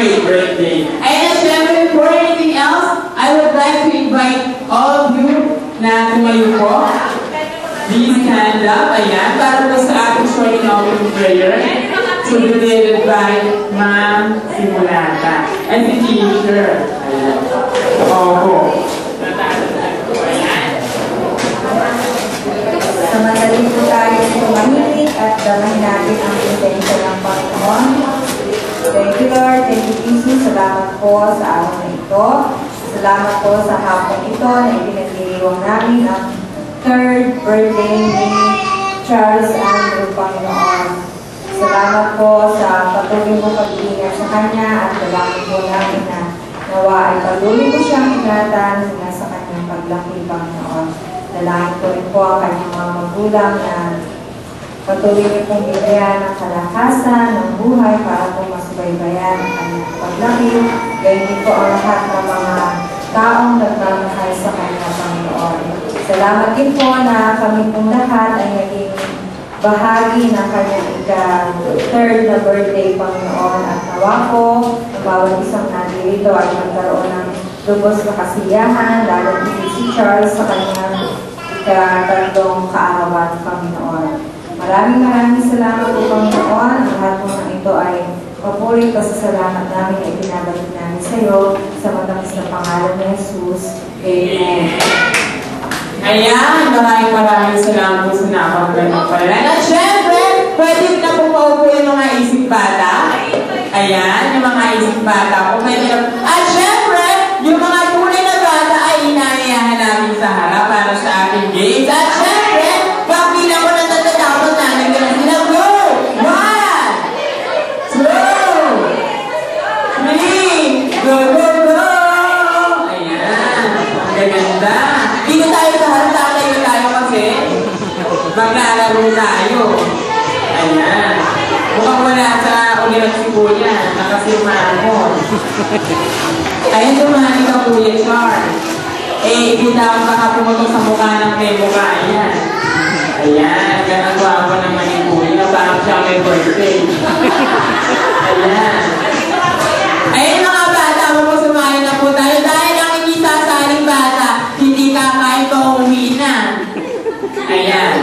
great birthday. And syempre, before anything else, I would like to invite all of you na tumayo po. Please stand up, ayan, para po sa ating short opening prayer to be led by Ma'am Simulata. And the teacher, ayan. Opo. Samantalin po tayo tumahimik at damahin natin ang presensya ng Panginoon. Thank you, Lord. Thank you, Jesus. Salamat po sa araw na ito. Salamat po sa hapon ito na ipinagdiriwang namin ang third birthday ni Charles Andrew, Panginoon. Salamat po sa patuloy mo pag-iingat sa kanya at salamat po namin na nawa ay patuloy mo siyang ingatan sa kanyang paglaki, Panginoon. Dalangin ko rin po ang kanyang mga magulang na patuloy niyo pong bigyan ng kalakasan, ng buhay para po masubaybayan ang kanyang paglaki. Gayun din po ang lahat ng mga taong nagmamahal sa kanya, Panginoon. Salamat din po na kami pong lahat ay naging bahagi ng kanyang ika-third na birthday, Panginoon. At nawa po, ang bawat isang nandito ay magkaroon ng lubos na kasiyahan, lalo si Charles sa kanyang ika-tatlong kaarawan, Panginoon. Maraming salamat po, Panginoon. Ang lahat po ng ito ay papuri ka sa salamat namin ay pinabalik namin sa iyo sa matamis na pangalan ni Jesus. Amen. Ayan, maraming salamat po sa napakagandang palaran. At syempre, pwede na po maupo yung mga isip bata. Ayan, yung mga isip bata po. At syempre, yung mga tunay na bata ay inaayahan namin sa harap para sa ating games. At syempre, pag bilang ko natatatapos namin gano'n sila, go! 1, 2, 3, go, go, go! Ayan, ang gaganda. Dito tayo sa harap, tayo kasi maglalaro tayo. Ayan. Mukhang wala sa ulirat si Kuya. Nakasirmahon. Ayan, tumahali ka Kuya Char. Kita ang baka pumutok sa mukha ng may mukha. Ayan. Ayan. Ganang gwapo naman ni Kuya. Parang siya may birthday. Ayan. Ayan mga bata, sumayo na po tayo. Dahil ang hindi sasaling bata, hindi kakain pa umuwi na. Ayan.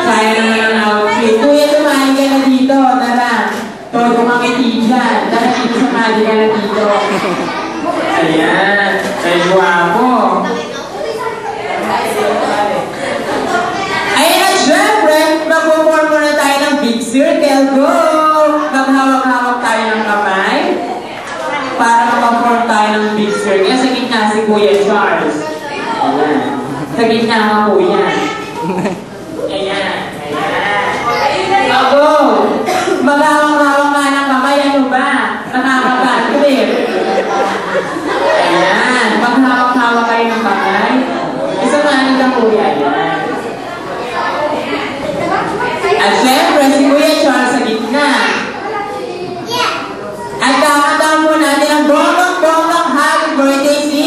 Kaya naman ang outfit. Kuya, tumahin ka na dito. Tara. Todo makiti dyan. Tara dito, sumali ka na dito. Ayan. Ay, guwapo. Ayan at syempre, mag-perform muna tayo ng big circle. Go! Maghawak-hawak tayo ng kamay. Para mag-perform tayo ng big circle. Sa gitna si Kuya Charles. Ayan. Sa gitna ka, Kuya. Ayan. Ayan. Go! Maghawak-hawak nga ng kamay. Ano ba? Nakakabatrip. Ayan. Maghawak-hawak kayo ng kamay. Isamahan ka, Kuya. Ayan. At syempre, si Kuya Charles sa gitna. At kakataon po natin ang bonggang happy birthday si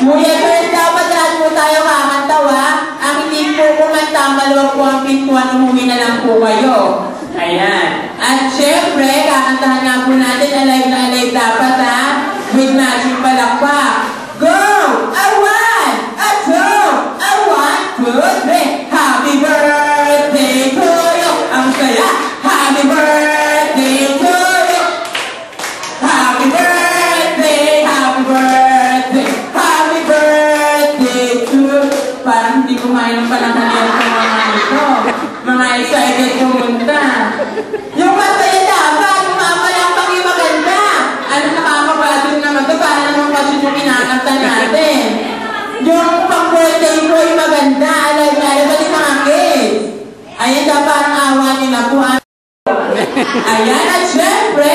Kuya Charles. Dapat lahat po tayo kakantawa. Ang hindi po kumanta, maluwag po ang pintuan, umuwi na lang po kayo. Ayan. At syempre, kakantahan nga po natin, alive na alive dapat ha. With matching palakpak. Go! A 1, a 2, a 1, 2, 3. Happy birthday to you! Ang saya! Happy birthday to you! Happy birthday! Happy birthday! Happy birthday to you! Parang hindi kumain ng panahon sa mga ito. Mga excited pumunta. Yung masaya dapat, mamalang yung maganda. Ano nakakapagod naman ito? Paano naman kasi yung kinakanta natin? Yung pang-birthday ko ay maganda. Alam, pati mga kids. Ayan daw, parang awa niyo na po. Ayan, at syempre,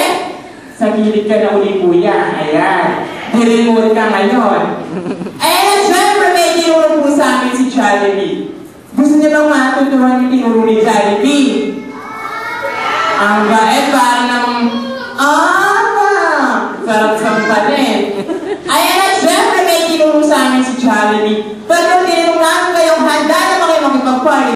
sa gilid ka na uli, Kuya. Ayan. Niremote ka ngayon. Ayan, at syempre, may tinuro po sa amin si Jollibee. Gusto niya bang matutuhan yung tinuro ni Jollibee? Ang bait, parang namang,